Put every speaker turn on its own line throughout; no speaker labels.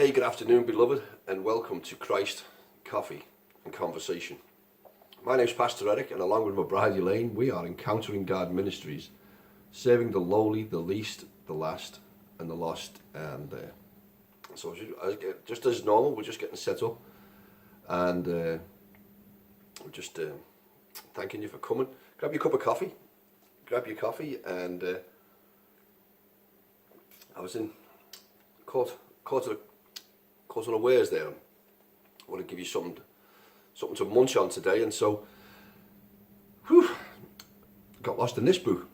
Hey, good afternoon, beloved, and welcome to Christ, Coffee and Conversation. My name's Pastor Eric, and along with my bride Elaine, we are Encountering God Ministries, serving the lowly, the least, the last, and the lost. And so just as normal, we're just getting set up, and we're just thanking you for coming. Grab your cup of coffee, and I was caught unawares there. I want to give you something to munch on today, and so got lost in this book.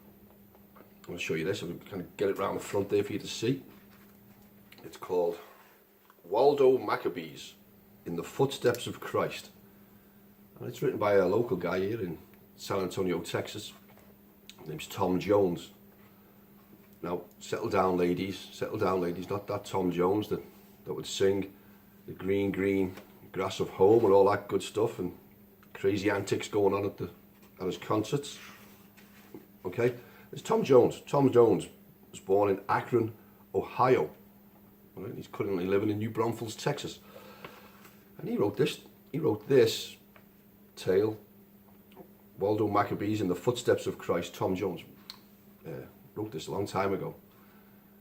I'm going to show you this. I'm going to get it round the front there for you to see. It's called Waldo Maccabees in the Footsteps of Christ, and it's written by a local guy here in San Antonio, Texas. His name's Tom Jones. Now, settle down, ladies. Not that Tom Jones that would sing the green grass of home and all that good stuff and crazy antics going on at his concerts. Okay, it's Tom Jones. Tom Jones was born in Akron, Ohio. Right? He's currently living in New Braunfels, Texas. And he wrote this tale, Waldo Maccabees in the Footsteps of Christ. Tom Jones wrote this a long time ago,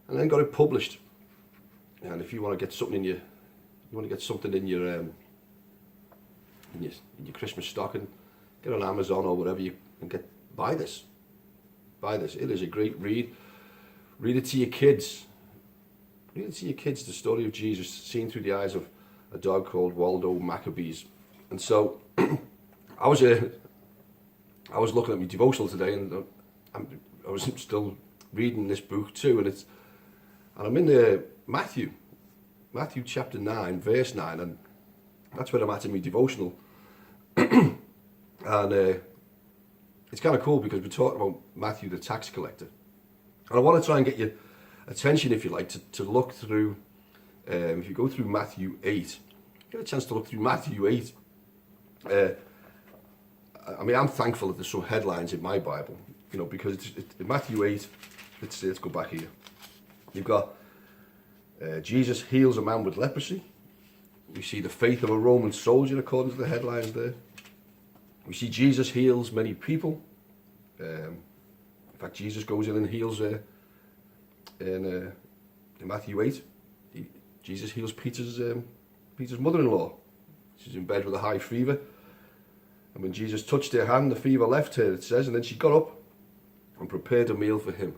and then got it published. And if you want to get something in your Christmas stocking, get on Amazon or whatever and buy this. It is a great read. Read it to your kids. The story of Jesus seen through the eyes of a dog called Waldo Maccabees. And so I was looking at my devotional today, and I was still reading this book too, and I'm in Matthew chapter 9, verse 9, and that's where I'm at in my devotional. And it's kind of cool because we're talking about Matthew the tax collector, and I want to try and get your attention, if you like, to look through. If you go through Matthew 8, get a chance to look through Matthew 8. I mean, I'm thankful that there's some headlines in my Bible, because in Matthew 8, let's go back here. You've got Jesus heals a man with leprosy. We see the faith of a Roman soldier, according to the headlines there. We see Jesus heals many people. In fact, Jesus goes in and heals in Matthew 8. Jesus heals Peter's mother-in-law. She's in bed with a high fever. And when Jesus touched her hand, the fever left her, it says, and then she got up and prepared a meal for him.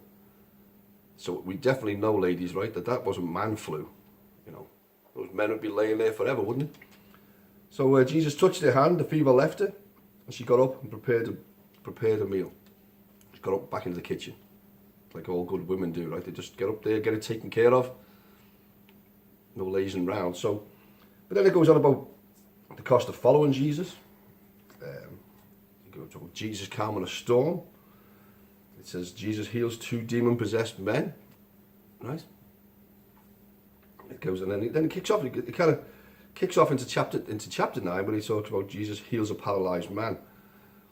So we definitely know, ladies, right, that wasn't man flu. Those men would be laying there forever, wouldn't it? So Jesus touched her hand, the fever left her, and she got up and prepared a meal. She got up back into the kitchen, like all good women do, right? They just get up there, get it taken care of. No lazing around. So, but then it goes on about the cost of following Jesus. You go to Jesus calming a storm. It says Jesus heals 2 demon-possessed men, right? It goes, and then it kicks off. It kind of kicks off into chapter 9, when he talks about Jesus heals a paralyzed man.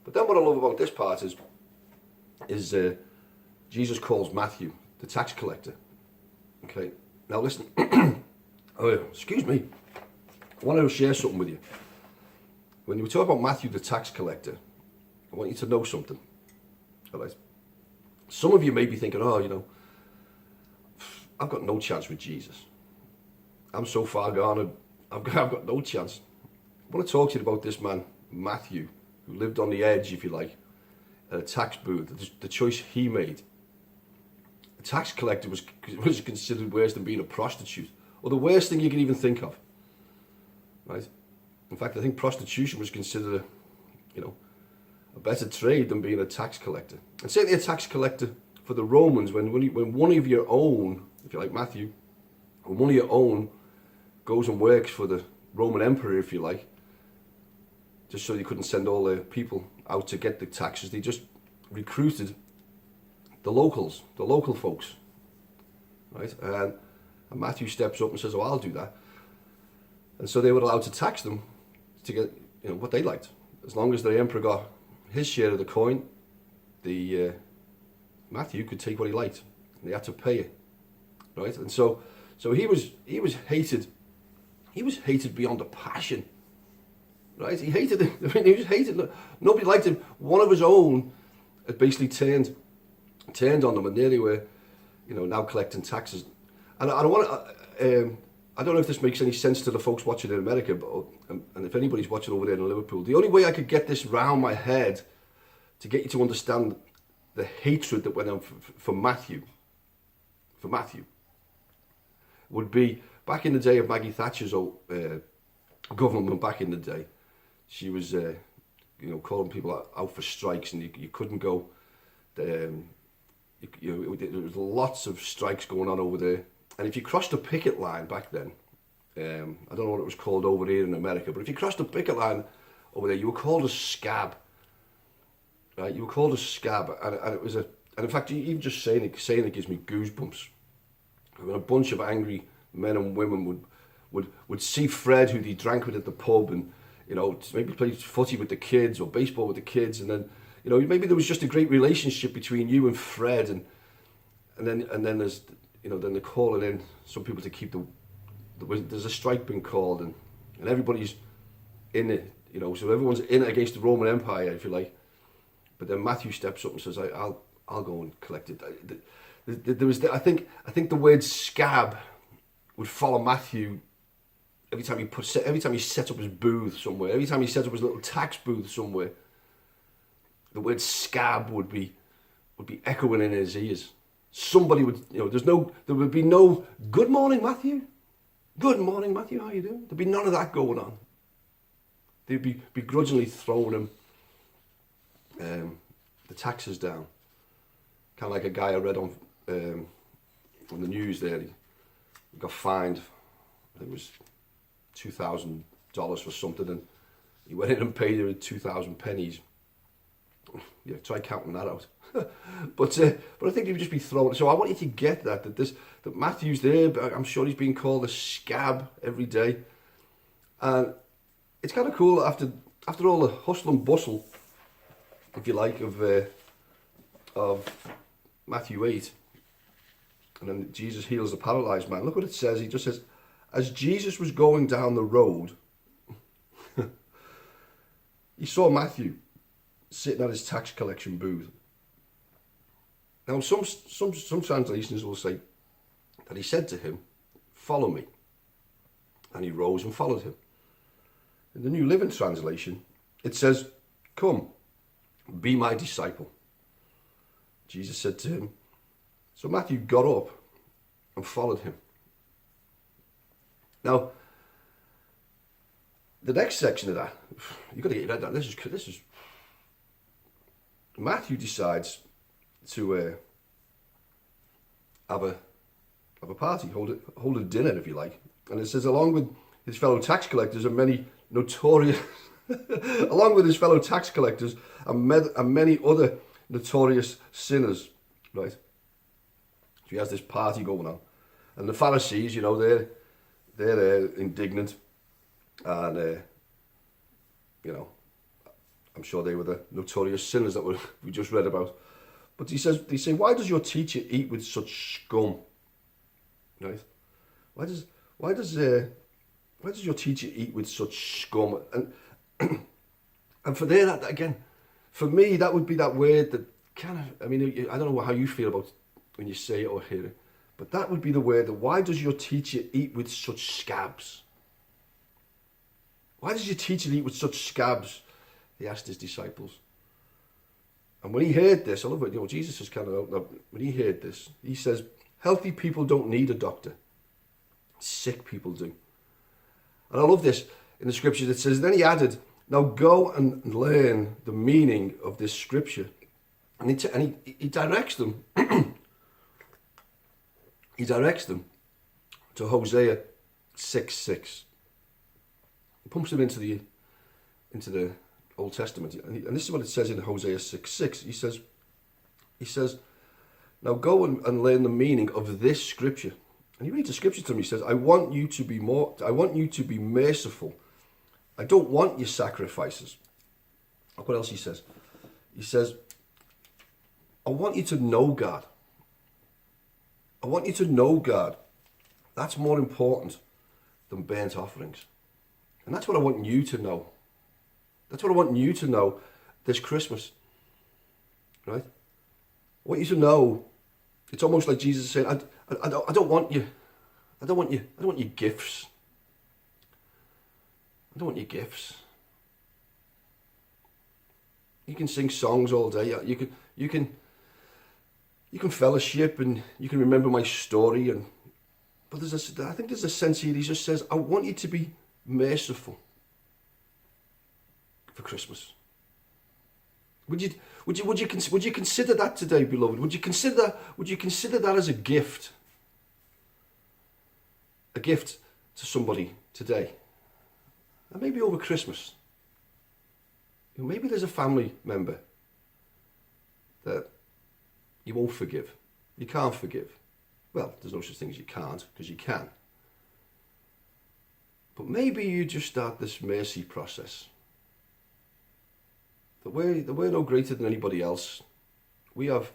But then what I love about this part is Jesus calls Matthew the tax collector. Okay, now listen. Oh, excuse me. I want to share something with you. When you talk about Matthew the tax collector, I want you to know something. All right. Some of you may be thinking, I've got no chance with Jesus. I'm so far gone, and I've got no chance. I want to talk to you about this man, Matthew, who lived on the edge, if you like, at a tax booth. The choice he made. A tax collector was considered worse than being a prostitute, or the worst thing you can even think of. Right? In fact, I think prostitution was considered a better trade than being a tax collector. And certainly a tax collector for the Romans, when one of your own, if you like Matthew, when one of your own goes and works for the Roman emperor, if you like, just so you couldn't send all the people out to get the taxes, they just recruited the locals, the local folks, right? And Matthew steps up and says, I'll do that. And so they were allowed to tax them to get what they liked. As long as the emperor got his share of the coin, the Matthew could take what he liked, and they had to pay it, right? And so he was hated he was hated beyond a passion, right? He hated him. I mean, he was hated. Nobody liked him. One of his own had basically turned on them, and there they were, now collecting taxes. And I don't want to. I don't know if this makes any sense to the folks watching in America, but and if anybody's watching over there in Liverpool, the only way I could get this round my head to get you to understand the hatred that went on for Matthew, would be back in the day of Maggie Thatcher's government. Back in the day, she was, calling people out for strikes, and you couldn't go. There was lots of strikes going on over there. And if you crossed a picket line back then, I don't know what it was called over here in America, but if you crossed a picket line over there, you were called a scab. Right? You were called a scab, and it was and in fact, even just saying it gives me goosebumps. I mean, a bunch of angry men and women would see Fred, who they drank with at the pub, and maybe play footy with the kids or baseball with the kids, and then maybe there was just a great relationship between you and Fred, and then there's. Then they're calling in some people to keep there's a strike being called, and everybody's in it, so everyone's in it against the Roman Empire, if you like. But then Matthew steps up and says, I'll go and collect it. There was, I think the word scab would follow Matthew every time he set up his booth somewhere, every time he set up his little tax booth somewhere. The word scab would be echoing in his ears. Somebody would, there would be no, good morning, Matthew. Good morning, Matthew, how you doing? There'd be none of that going on. They'd be begrudgingly throwing him the taxes down. Kind of like a guy I read on the news there. He got fined, I think it was $2,000 for something, and he went in and paid it with 2,000 pennies. Yeah, try counting that out. but I think he would just be thrown. So I want you to get that Matthew's there, but I'm sure he's being called a scab every day. And it's kind of cool after all the hustle and bustle, if you like, of Matthew 8, and then Jesus heals the paralyzed man. Look what it says. He just says, as Jesus was going down the road, he saw Matthew sitting at his tax collection booth. Now, some translations will say that he said to him, follow me. And he rose and followed him. In the New Living Translation, it says, come, be my disciple. Jesus said to him. So Matthew got up and followed him. Now, the next section of that, you've got to get read that. This is Matthew decides to have a party, hold a dinner, if you like. And it says, along with his fellow tax collectors and many notorious, along with his fellow tax collectors and many other notorious sinners, right? So he has this party going on, and the Pharisees, they're indignant, and I'm sure they were the notorious sinners that we just read about. But they say, why does your teacher eat with such scum? Right? Why does your teacher eat with such scum? And for there, that again, for me, that would be that word that kind of, I mean, I don't know how you feel about when you say it or hear it, but that would be the word that, why does your teacher eat with such scabs? Why does your teacher eat with such scabs? He asked his disciples. And when he heard this, I love it, Jesus is kind of, when he heard this, he says, healthy people don't need a doctor. Sick people do. And I love this in the scripture that says, then he added, now go and learn the meaning of this scripture. And he directs them, he directs them to Hosea 6:6. He pumps them into the Old Testament, and this is what it says in Hosea 6:6. He says, now go and learn the meaning of this scripture. And he reads the scripture to me. He says, I want you to be merciful. I don't want your sacrifices. Look what else he says. He says, I want you to know God. I want you to know God. That's more important than burnt offerings. And that's what I want you to know. That's what I want you to know this Christmas. Right? I want you to know, it's almost like Jesus is saying, I don't want you. I don't want your gifts. I don't want your gifts. You can sing songs all day. You can fellowship and you can remember my story. But I think there's a sense here. He just says, I want you to be merciful for Christmas. Would you consider that today, beloved? Would you consider that as a gift? A gift to somebody today. And maybe over Christmas. Maybe there's a family member that you won't forgive. You can't forgive. Well, there's no such thing as you can't, because you can. But maybe you just start this mercy process. That we're no greater than anybody else. We have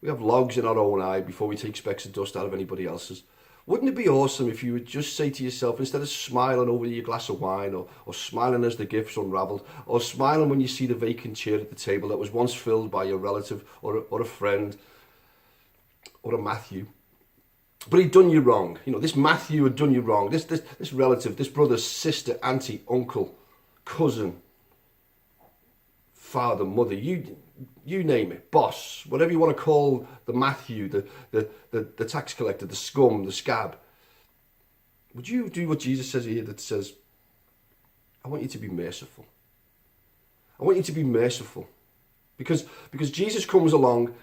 logs in our own eye before we take specks of dust out of anybody else's. Wouldn't it be awesome if you would just say to yourself, instead of smiling over your glass of wine, or smiling as the gifts unravelled, or smiling when you see the vacant chair at the table that was once filled by your relative or a friend or a Matthew, but he'd done you wrong. This Matthew had done you wrong. This relative, this brother, sister, auntie, uncle, cousin, father, mother, you name it, boss, whatever you want to call the Matthew, the tax collector, the scum, the scab. Would you do what Jesus says here, that says, I want you to be merciful. I want you to be merciful. Because Jesus comes along,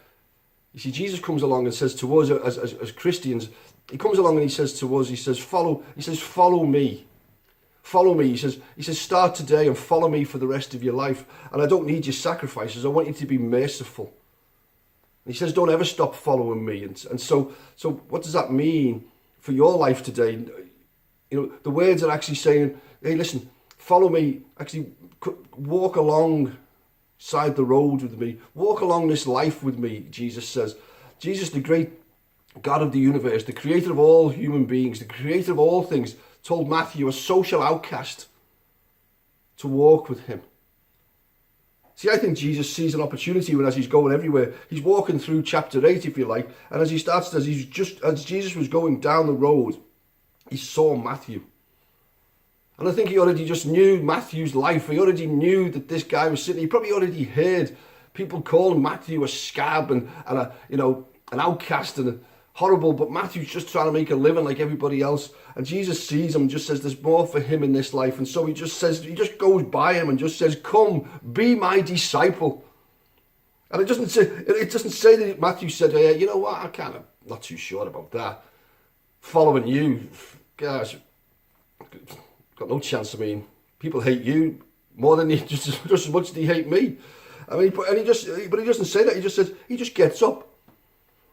you see, Jesus comes along and says to us as Christians, he comes along and he says to us, he says, follow me. Follow me. He says, start today and follow me for the rest of your life. And I don't need your sacrifices. I want you to be merciful. And he says, don't ever stop following me. And so what does that mean for your life today? The words are actually saying, hey, listen, follow me. Actually, walk alongside the road with me. Walk along this life with me, Jesus says. Jesus, the great God of the universe, the creator of all human beings, the creator of all things, told Matthew, a social outcast, to walk with him. See, I think Jesus sees an opportunity when, as he's going everywhere, he's walking through chapter 8, if you like, and as Jesus was going down the road, he saw Matthew. And I think he already just knew Matthew's life. He already knew that this guy was sitting. He probably already heard people call Matthew a scab and an outcast and horrible, but Matthew's just trying to make a living like everybody else. And Jesus sees him and just says there's more for him in this life. And so he just goes by him and just says, come, be my disciple. And it doesn't say that Matthew said, hey, you know what, I'm kind of not too sure about that. Following you, gosh, got no chance. I mean, people hate you more than just as much as they hate me. I mean, but he doesn't say that. He just says, he just gets up.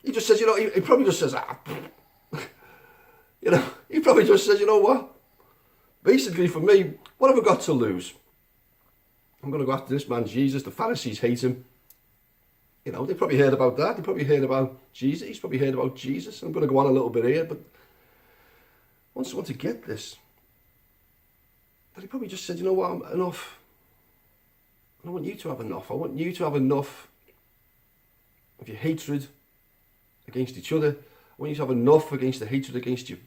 He just says, he probably just says, he probably just says, you know what? Basically, for me, what have I got to lose? I'm going to go after this man, Jesus. The Pharisees hate him. They probably heard about that. They probably heard about Jesus. He's probably heard about Jesus. I'm going to go on a little bit here, but I want someone to get this. That he probably just said, you know what, enough. I want you to have enough. I want you to have enough of your hatred against each other. I want you to have enough against the hatred against your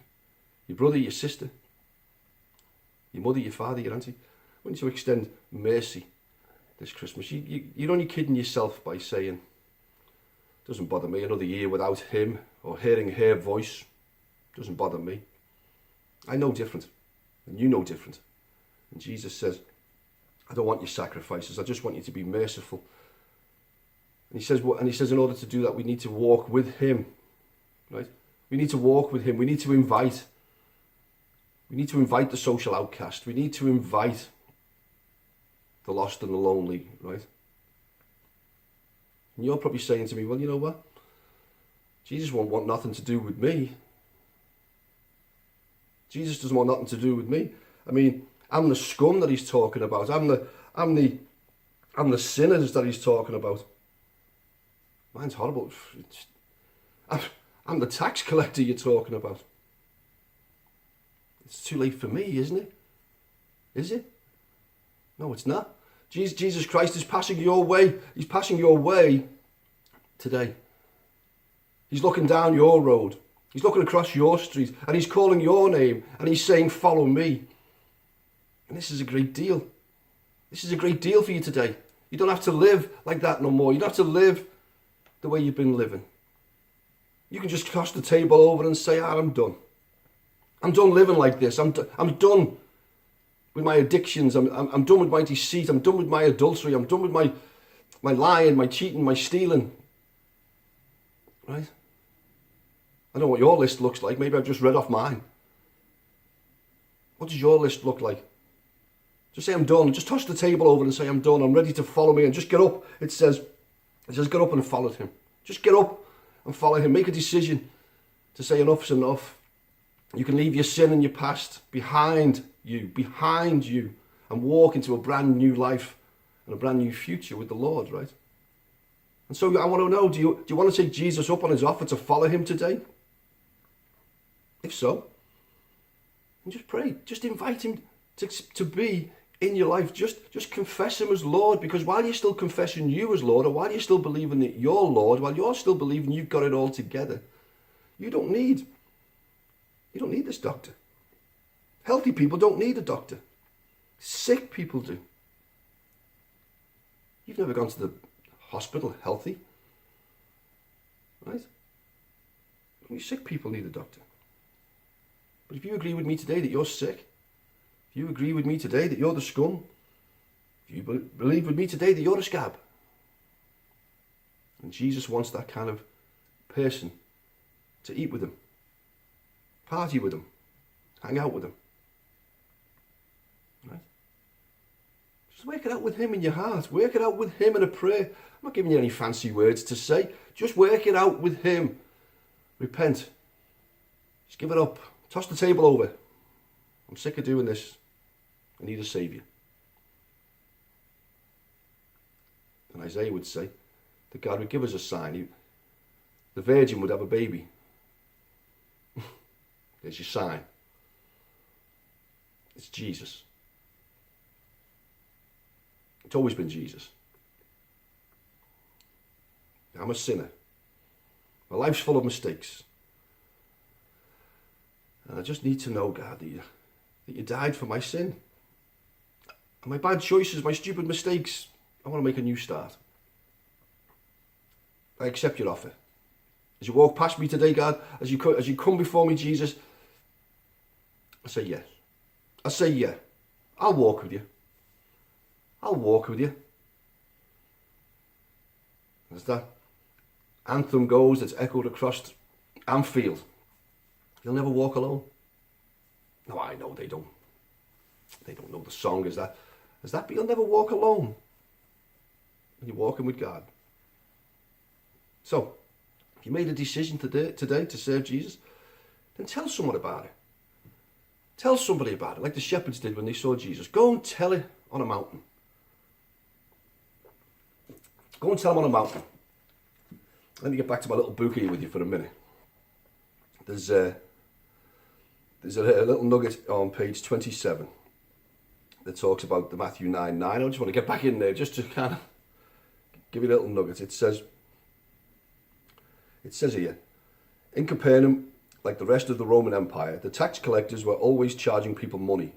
brother, your sister, your mother, your father, your auntie. I want you to extend mercy this Christmas. You're only kidding yourself by saying, it doesn't bother me, another year without him or hearing her voice. Doesn't bother me. I know different, and you know different. And Jesus says, I don't want your sacrifices. I just want you to be merciful. And he says, in order to do that, we need to walk with him, right? We need to walk with him. We need to invite the social outcast. We need to invite the lost and the lonely, right? And you're probably saying to me, well, you know what? Jesus won't want nothing to do with me. Jesus doesn't want nothing to do with me. I mean, I'm the scum that he's talking about. I'm the sinners that he's talking about. Mine's horrible. I'm the tax collector you're talking about. It's too late for me, isn't it? Is it? No, it's not. Jesus Christ is passing your way. He's passing your way today. He's looking down your road. He's looking across your street and he's calling your name and he's saying, follow me. And this is a great deal. This is a great deal for you today. You don't have to live like that no more. You don't have to live the way you've been living. You can just toss the table over and say, I'm done. I'm done living like this. I'm done with my addictions. I'm done with my deceit. I'm done with my adultery. I'm done with my lying, my cheating, my stealing. Right? I don't know what your list looks like. Maybe I've just read off mine. What does your list look like? Just say, I'm done. Just toss the table over and say, I'm done. I'm ready to follow me. And just get up. It says get up and follow him. Just get up and follow him. Make a decision to say enough's enough. You can leave your sin and your past behind you, and walk into a brand new life and a brand new future with the Lord, right? And so I want to know, do you want to take Jesus up on his offer to follow him today? If so, then just pray. Just invite him to be in your life. Just confess him as Lord, because while you're still confessing you as Lord, or while you're still believing that you're Lord, while you're still believing you've got it all together, you don't need this doctor. Healthy people don't need a doctor. Sick people do. You've never gone to the hospital healthy, right? Only sick people need a doctor. But if you agree with me today that you're sick, if you agree with me today that you're the scum, if you believe with me today that you're a scab, and Jesus wants that kind of person to eat with him, party with him, hang out with him, right? Just work it out with him in your heart. Work it out with him in a prayer. I'm not giving you any fancy words to say. Just work it out with him. Repent. Just give it up. Toss the table over. I'm sick of doing this. I need a saviour. And Isaiah would say that God would give us a sign. The virgin would have a baby. There's your sign. It's Jesus. It's always been Jesus. I'm a sinner. My life's full of mistakes. And I just need to know, God, that you died for my sin. And my bad choices, my stupid mistakes. I want to make a new start. I accept your offer. As you walk past me today, God, as you come before me, Jesus, I say yes. I say yeah. I'll walk with you. I'll walk with you. As that anthem goes that's echoed across Anfield, you'll never walk alone. No, I know they don't. They don't know the song as that. But you'll never walk alone. When you're walking with God. So, if you made a decision today to serve Jesus, then tell someone about it. Tell somebody about it, like the shepherds did when they saw Jesus. Go and tell it on a mountain. Go and tell them on a mountain. Let me get back to my little book here with you for a minute. There's a little nugget on page 27 that talks about the Matthew 9:9. I just want to get back in there just to kind of give you a little nugget. It says here, in Capernaum, like the rest of the Roman Empire, the tax collectors were always charging people money,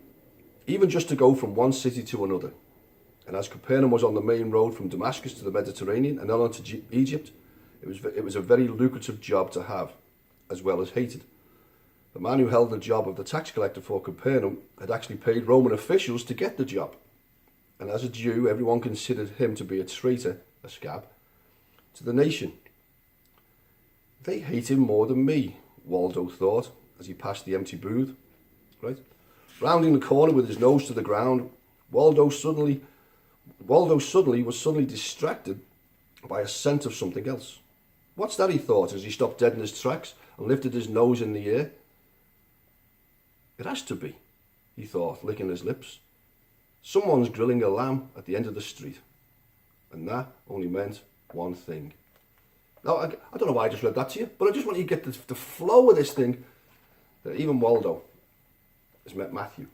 even just to go from one city to another. And as Capernaum was on the main road from Damascus to the Mediterranean and then on to Egypt, it was a very lucrative job to have, as well as hated. The man who held the job of the tax collector for Capernaum had actually paid Roman officials to get the job. And as a Jew, everyone considered him to be a traitor, a scab, to the nation. They hate him more than me, Waldo thought, as he passed the empty booth. Right? Rounding the corner with his nose to the ground, Waldo suddenly was distracted by a scent of something else. What's that, he thought, as he stopped dead in his tracks and lifted his nose in the air. It has to be, he thought, licking his lips. Someone's grilling a lamb at the end of the street. And that only meant one thing. Now, I don't know why I just read that to you, but I just want you to get the flow of this thing, that even Waldo has met Matthew.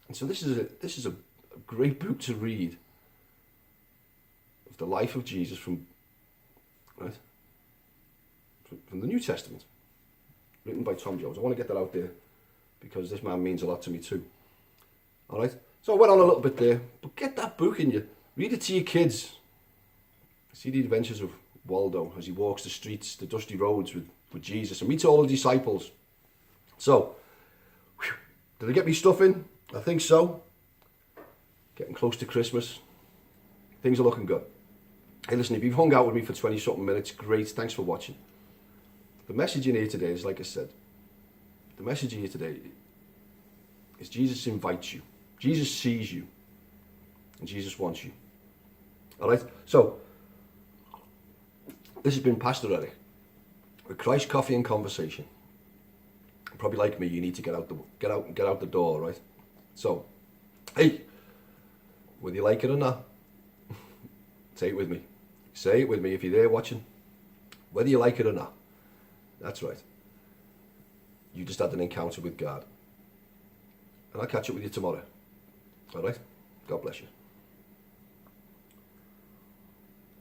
And so this is a great book to read of the life of Jesus from the New Testament, written by Tom Jones. I want to get that out there because this man means a lot to me too. All right. So I went on a little bit there, but get that book in you. Read it to your kids. See the adventures of Waldo as he walks the streets, the dusty roads with Jesus and meets all the disciples. So, did I get me stuff in? I think so. Getting close to Christmas. Things are looking good. Hey, listen, if you've hung out with me for 20-something minutes, great. Thanks for watching. The message in here today is, like I said, the message in here today is Jesus invites you. Jesus sees you. And Jesus wants you. All right? So, this has been Pastor Eric with Christ Coffee and Conversation. Probably like me, you need to get out the door, right? So, hey, whether you like it or not, say it with me. Say it with me if you're there watching. Whether you like it or not. That's right. You just had an encounter with God. And I'll catch up with you tomorrow. All right? God bless you.